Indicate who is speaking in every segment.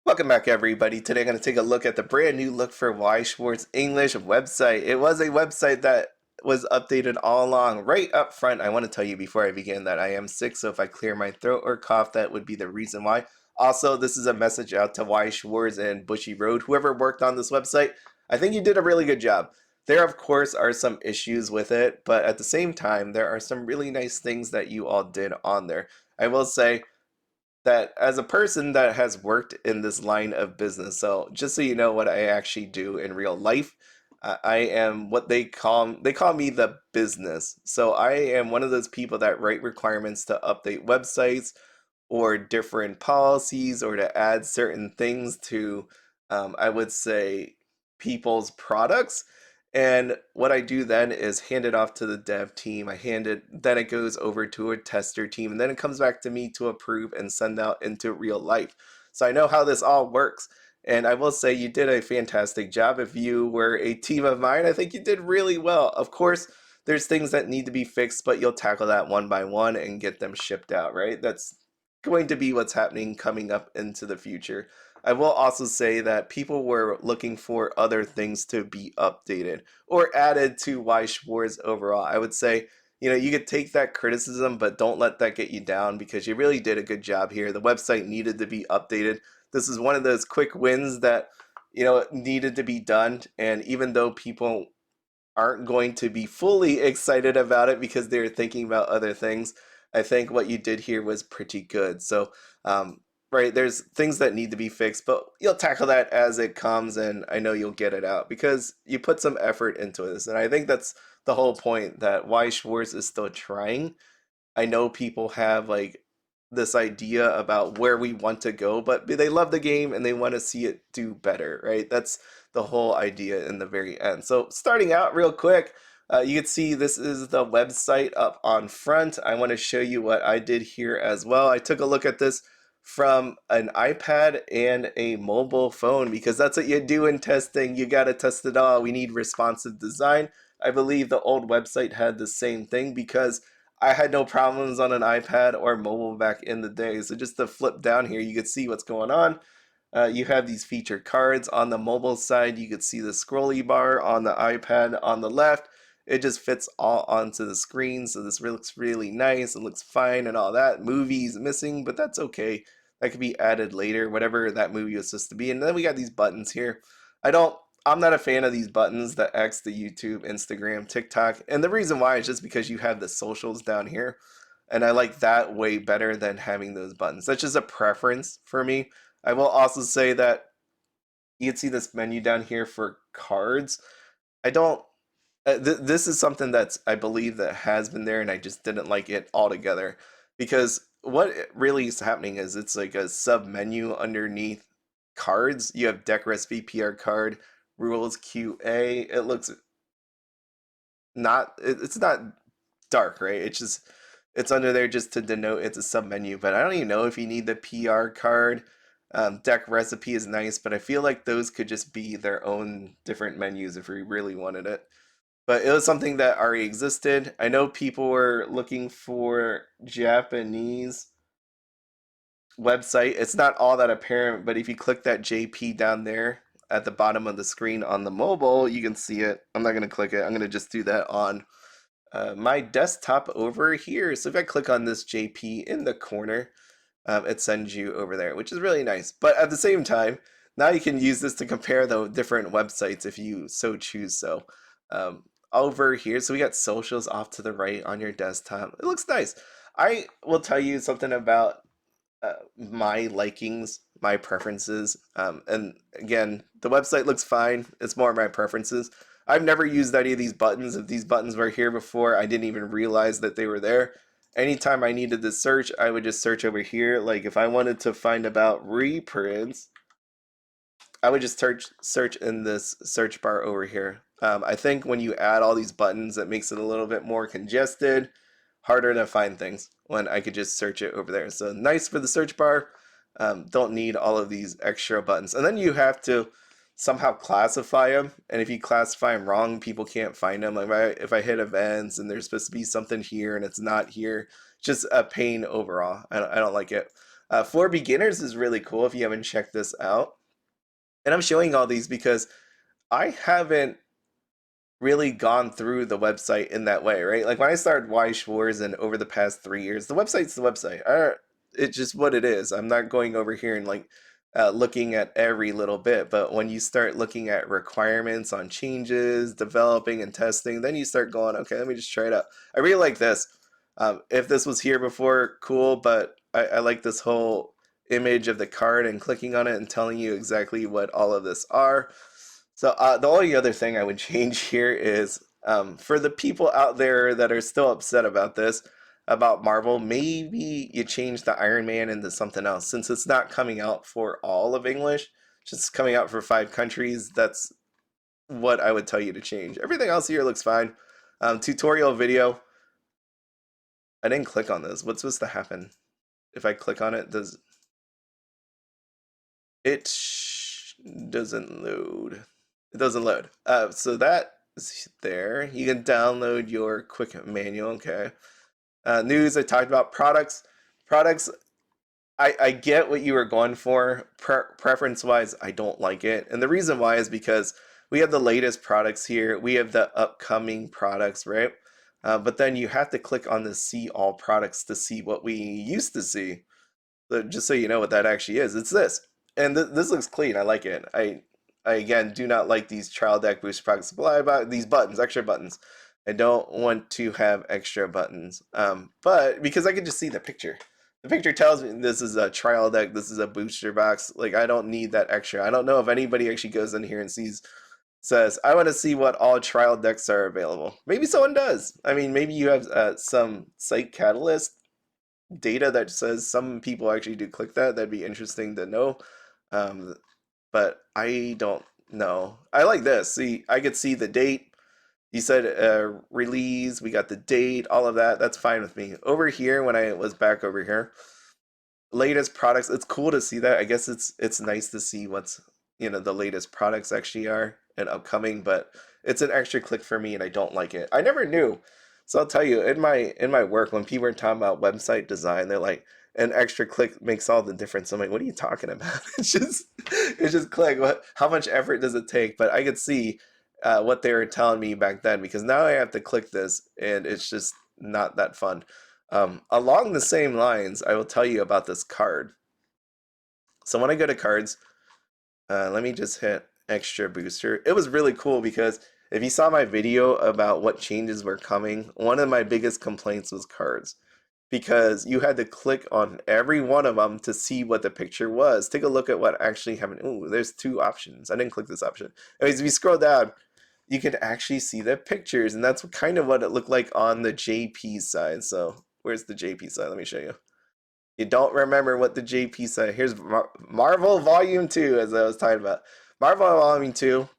Speaker 1: Welcome back, everybody. Today I'm going to take a look at the brand new look for Weiss Schwarz English website. It was a website that was updated all along. Right up front, I want to tell you before I begin that I am sick, so if I clear my throat or cough, that would be the reason why. Also, this is a message out to Weiss Schwarz and Bushiroad. Whoever worked on this website, I think you did a really good job. There, of course, are some issues with it, but at the same time, there are some really nice things that you all did on there. I will say, that as a person that has worked in this line of business, so just so you know what I actually do in real life, I am what they call me the business. So I am one of those people that write requirements to update websites or different policies or to add certain things to, I would say, people's products. And what I do then is hand it off to the dev team. Then it goes over to a tester team, and then it comes back to me to approve and send out into real life. So I know how this all works. And I will say you did a fantastic job. If you were a team of mine, I think you did really well. Of course, there's things that need to be fixed, but you'll tackle that one by one and get them shipped out, right? That's going to be what's happening coming up into the future. I will also say that people were looking for other things to be updated or added to Weiss Schwarz overall. I would say, you could take that criticism, but don't let that get you down because you really did a good job here. The website needed to be updated. This is one of those quick wins that, needed to be done. And even though people aren't going to be fully excited about it because they're thinking about other things, I think what you did here was pretty good. So, right, there's things that need to be fixed, but you'll tackle that as it comes, and I know you'll get it out because you put some effort into this. And I think that's the whole point that why Schwartz is still trying. I know people have like this idea about where we want to go, but they love the game and they want to see it do better, right? That's the whole idea in the very end. So starting out real quick, you can see this is the website up on front. I want to show you what I did here as well. I took a look at this from an iPad and a mobile phone because that's what you do in testing. You got to test it all. We need responsive design. I believe the old website had the same thing because I had no problems on an iPad or mobile back in the day. So just to flip down here, you could see what's going on. You have these featured cards on the mobile side. You could see the scrolly bar on the iPad on the left. It just fits all onto the screen. So this looks really nice. It looks fine and all that. Movies missing, but that's okay. That could be added later, whatever that movie was supposed to be. And then we got these buttons here. I'm not a fan of these buttons, the X, the YouTube, Instagram, TikTok. And the reason why is just because you have the socials down here. And I like that way better than having those buttons. That's just a preference for me. I will also say that you can see this menu down here for cards. I don't. This is something that's I believe that has been there, and I just didn't like it altogether because what really is happening is it's like a sub menu underneath cards. You have deck recipe, PR card, rules, QA. It looks not. It's not dark, right? It's under there just to denote it's a sub menu. But I don't even know if you need the PR card. Deck recipe is nice, but I feel like those could just be their own different menus if we really wanted it. But it was something that already existed. I know people were looking for Japanese website. It's not all that apparent, but if you click that JP down there at the bottom of the screen on the mobile, you can see it. I'm not going to click it. I'm going to just do that on my desktop over here. So if I click on this JP in the corner, it sends you over there, which is really nice. But at the same time, now you can use this to compare the different websites if you so choose so. Over here, so we got socials off to the right on your desktop. It looks nice. I will tell you something about my likings, my preferences. And again, the website looks fine. It's more my preferences. I've never used any of these buttons. If these buttons were here before, I didn't even realize that they were there. Anytime I needed to search, I would just search over here. Like if I wanted to find about reprints, I would just search in this search bar over here. I think when you add all these buttons, it makes it a little bit more congested, harder to find things when I could just search it over there. So nice for the search bar. Don't need all of these extra buttons. And then you have to somehow classify them. And if you classify them wrong, people can't find them. Like if I hit events and there's supposed to be something here and it's not here, just a pain overall. I don't like it. For beginners is really cool if you haven't checked this out. And I'm showing all these because I haven't really gone through the website in that way, right? Like when I started Weiss Schwarz and over the past 3 years, the website's the website. It's just what it is. I'm not going over here and like looking at every little bit. But when you start looking at requirements on changes, developing and testing, then you start going, okay, let me just try it out. I really like this. If this was here before, cool. But I like this whole image of the card and clicking on it and telling you exactly what all of this are. So the only other thing I would change here is for the people out there that are still upset about this, about Marvel, maybe you change the Iron Man into something else. Since it's not coming out for all of English, just coming out for 5 countries, that's what I would tell you to change. Everything else here looks fine. Tutorial video. I didn't click on this. What's supposed to happen? If I click on it, does it doesn't load? It doesn't load. So that is there. You can download your quick manual. Okay. News. I talked about products. Products. I get what you were going for. Preference wise, I don't like it, and the reason why is because we have the latest products here. We have the upcoming products, right? But then you have to click on the see all products to see what we used to see. So just so you know what that actually is, it's this. And this looks clean. I like it. I again do not like these trial deck booster products. Blah, about these buttons, extra buttons. I don't want to have extra buttons. But because I can just see the picture. The picture tells me this is a trial deck, this is a booster box. Like I don't need that extra. I don't know if anybody actually goes in here and says, I want to see what all trial decks are available. Maybe someone does. I mean, maybe you have some site catalyst data that says some people actually do click that. That'd be interesting to know. Um, but I don't know. I like this. See, I could see the date. You said release. We got the date, all of that. That's fine with me. Over here, when I was back over here, latest products. It's cool to see that. I guess it's nice to see what's the latest products actually are and upcoming. But it's an extra click for me, and I don't like it. I never knew. So I'll tell you, in my work, when people are talking about website design, they're like, an extra click makes all the difference. I'm like, what are you talking about? It's just click. How much effort does it take? But I could see what they were telling me back then because now I have to click this, and it's just not that fun. Along the same lines, I will tell you about this card. So when I go to cards, let me just hit extra booster. It was really cool because if you saw my video about what changes were coming, one of my biggest complaints was cards because you had to click on every one of them to see what the picture was. Take a look at what actually happened. Ooh, there's 2 options. I didn't click this option. Anyways, if you scroll down, you can actually see the pictures, and that's kind of what it looked like on the JP side. So where's the JP side? Let me show you. You don't remember what the JP side. Here's Marvel Volume 2, as I was talking about. Marvel Volume 2.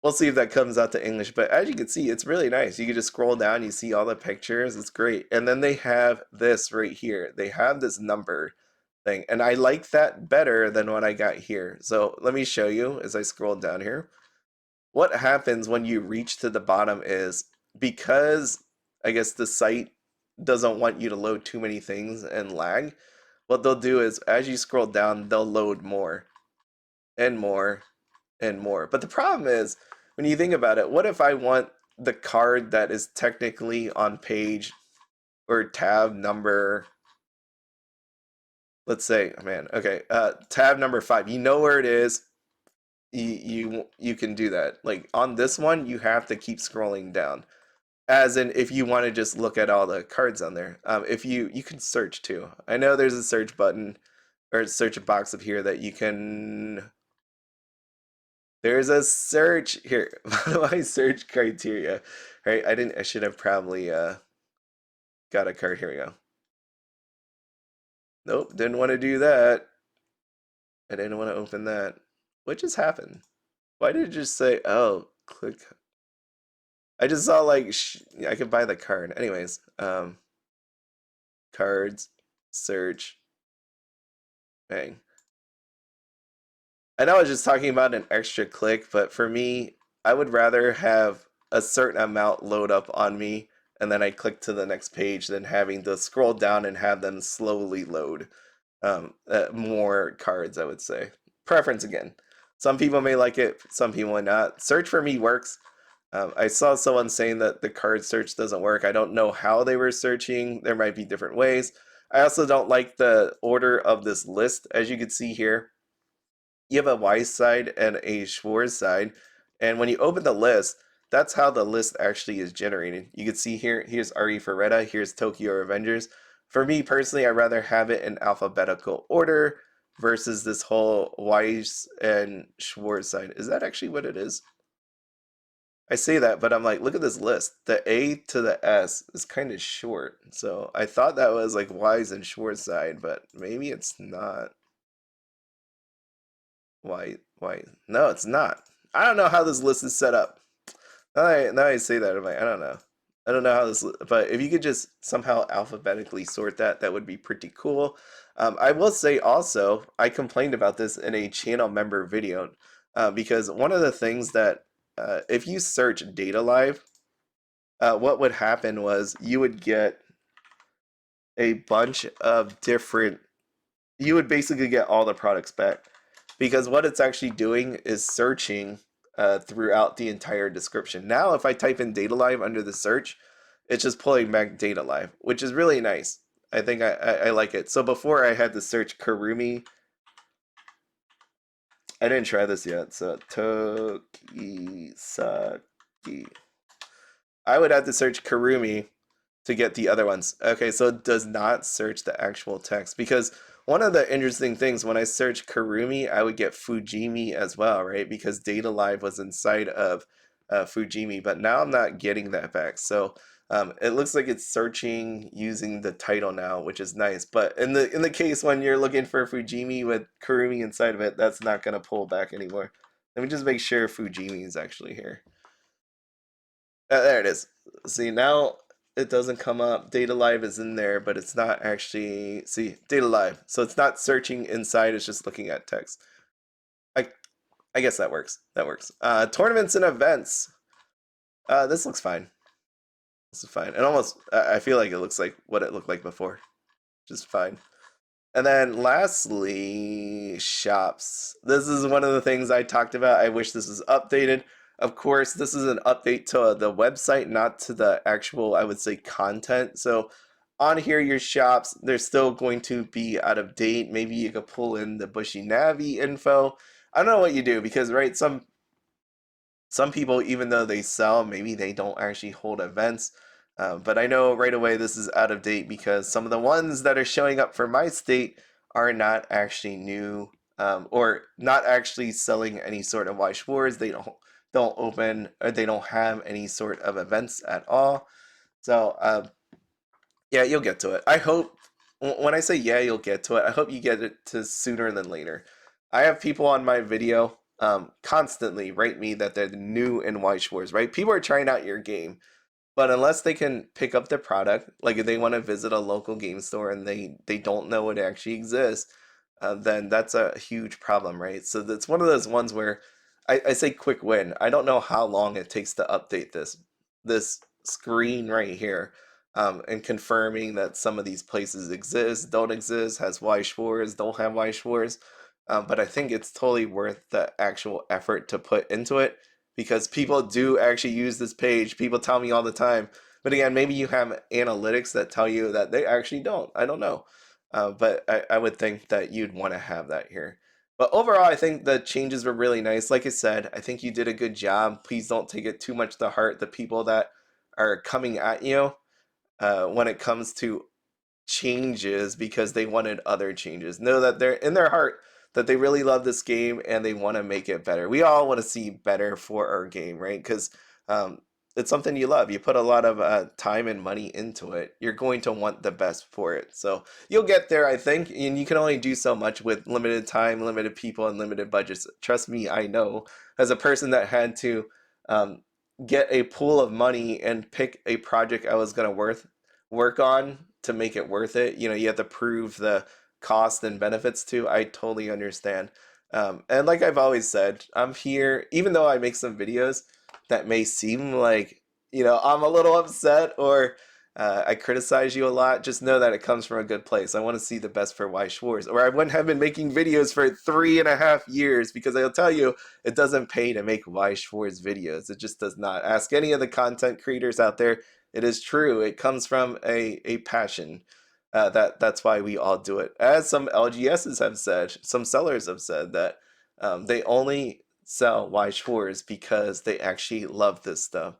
Speaker 1: We'll see if that comes out to English, but as you can see, it's really nice. You can just scroll down, you see all the pictures. It's great. And then they have this right here. They have this number thing, and I like that better than what I got here. So let me show you as I scroll down here. What happens when you reach to the bottom is because I guess the site doesn't want you to load too many things and lag, what they'll do is as you scroll down, they'll load more and more and more. But the problem is when you think about it, what if I want the card that is technically on page or tab number, let's say, oh man, okay, tab number 5. You know where it is. You can do that. Like on this one, you have to keep scrolling down. As in, if you want to just look at all the cards on there, if you can search too. I know there's a search button or search box up here that you can. There's a search here. My search criteria, right? I didn't. I should have probably got a card. Here we go. Nope, didn't want to do that. I didn't want to open that. What just happened? Why did it just say, oh, click? I just saw like I could buy the card. Anyways, cards, search, bang. I know I was just talking about an extra click, but for me, I would rather have a certain amount load up on me and then I click to the next page than having to scroll down and have them slowly load. more cards, I would say. Preference again. Some people may like it, some people may not. Search for me works. I saw someone saying that the card search doesn't work. I don't know how they were searching. There might be different ways. I also don't like the order of this list. As you can see here, you have a Weiss side and a Schwarz side. And when you open the list, that's how the list actually is generated. You can see here, here's RE Ferretta, here's Tokyo Revengers. For me personally, I'd rather have it in alphabetical order versus this whole Weiss and Schwarz side. Is that actually what it is? I say that, but I'm like, look at this list. The A to the S is kind of short. So I thought that was like Weiss and Schwarz side, but maybe it's not. Why? No, it's not. I don't know how this list is set up. Now I say that, I'm like, I don't know. I don't know how this, but if you could just somehow alphabetically sort that, that would be pretty cool. I will say also, I complained about this in a channel member video because one of the things that if you search Data Live, what would happen was you would get a bunch of different, you would basically get all the products back because what it's actually doing is searching throughout the entire description. Now, if I type in Data Live under the search, it's just pulling back Data Live, which is really nice. I think I like it. So before I had to search Karumi. I didn't try this yet. So Tokisaki. I would have to search Karumi to get the other ones. Okay, so it does not search the actual text because one of the interesting things when I searched Karumi, I would get Fujimi as well, right? Because Data Live was inside of Fujimi, but now I'm not getting that back. So it looks like it's searching using the title now, which is nice. But in the case when you're looking for Fujimi with Karumi inside of it, that's not gonna pull back anymore. Let me just make sure Fujimi is actually here. There it is. See, now it doesn't come up. Data Live is in there, but it's not actually, see, Data Live. So it's not searching inside, it's just looking at text. I I guess that works. That works. Tournaments and events. This looks fine. This is fine. And almost, I feel like it looks like what it looked like before. Just fine. And then lastly, shops. This is one of the things I talked about. I wish this was updated. Of course, this is an update to the website, not to the actual, I would say, content. So on here, your shops, they're still going to be out of date. Maybe you could pull in the Bushy Navi info. I don't know what you do because, right, some people, even though they sell, maybe they don't actually hold events. But I know right away this is out of date because some of the ones that are showing up for my state are not actually new or not actually selling any sort of Weiss Schwarz. They don't open or they don't have any sort of events at all. So yeah, you'll get to it. I hope when I say yeah, you'll get to it. I hope you get it to sooner than later. I have people on my video constantly write me that they're new in Weiss Schwarz, right? People are trying out your game, but unless they can pick up the product, like if they want to visit a local game store and they don't know it actually exists, then that's a huge problem, right? So that's one of those ones where I say quick win. I don't know how long it takes to update this screen right here, and confirming that some of these places exist, don't exist, has Weiss Schwarz, don't have Weiss Schwarz. But I think it's totally worth the actual effort to put into it because people do actually use this page. People tell me all the time. But again, maybe you have analytics that tell you that they actually don't. I don't know. But I would think that you'd want to have that here. But overall, I think the changes were really nice. Like I said, I think you did a good job. Please don't take it too much to heart. The people that are coming at you when it comes to changes because they wanted other changes. Know that they're in their heart that they really love this game and they want to make it better. We all want to see better for our game, right? Because it's something you love. You put a lot of time and money into it. You're going to want the best for it. So you'll get there, I think. And you can only do so much with limited time, limited people, and limited budgets. Trust me, I know. As a person that had to um, get a pool of money and pick a project I was going to work on to make it worth it. You know, you have to prove the cost and benefits to. I totally understand. And like I've always said, I'm here, even though I make some videos that may seem like, I'm a little upset or I criticize you a lot. Just know that it comes from a good place. I want to see the best for Weiss Schwarz, or I wouldn't have been making videos for 3.5 years because I'll tell you, it doesn't pay to make Weiss Schwarz videos. It just does not. Ask any of the content creators out there. It is true. It comes from a passion. That's why we all do it. As some LGSs have said, some sellers have said that they only sell Weiss Schwarz because they actually love this stuff.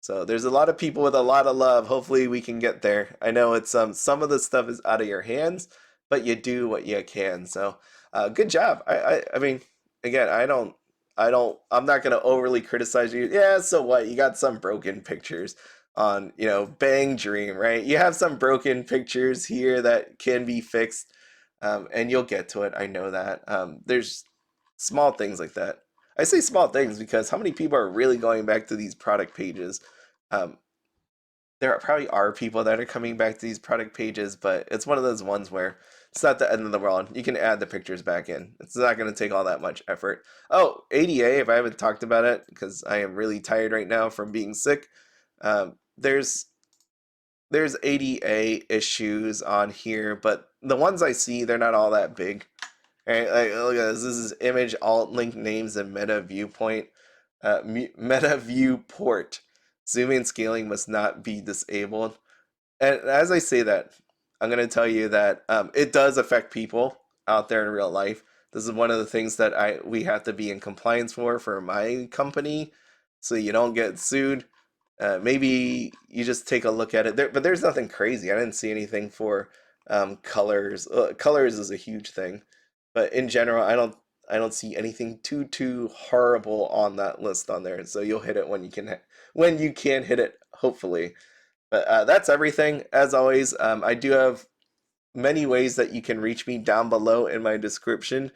Speaker 1: So there's a lot of people with a lot of love. Hopefully we can get there. I know it's some of the stuff is out of your hands, but you do what you can. So good job. I mean, again, I'm not gonna overly criticize you. Yeah, so what? You got some broken pictures on, Bang Dream, right? You have some broken pictures here that can be fixed, and you'll get to it. I know that. There's small things like that. I say small things because how many people are really going back to these product pages? Um, there probably are people that are coming back to these product pages, but it's one of those ones where it's not the end of the world. You can add the pictures back in. It's not going to take all that much effort. Oh, ADA, if I haven't talked about it, because I am really tired right now from being sick, there's ADA issues on here, but the ones I see, they're not all that big. Right, like look at this. This is image alt link names and meta viewpoint, meta viewport. Zooming and scaling must not be disabled. And as I say that, I'm going to tell you that it does affect people out there in real life. This is one of the things that we have to be in compliance for my company, so you don't get sued. Maybe you just take a look at it there, but there's nothing crazy. I didn't see anything for colors. Colors is a huge thing, but in general, I don't see anything too horrible on that list on there. So you'll hit it when you can hit it, hopefully. But that's everything. As always, I do have many ways that you can reach me down below in my description.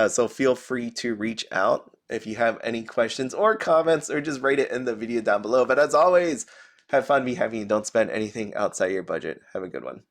Speaker 1: So feel free to reach out if you have any questions or comments, or just write it in the video down below. But as always, have fun, be happy, and don't spend anything outside your budget. Have a good one.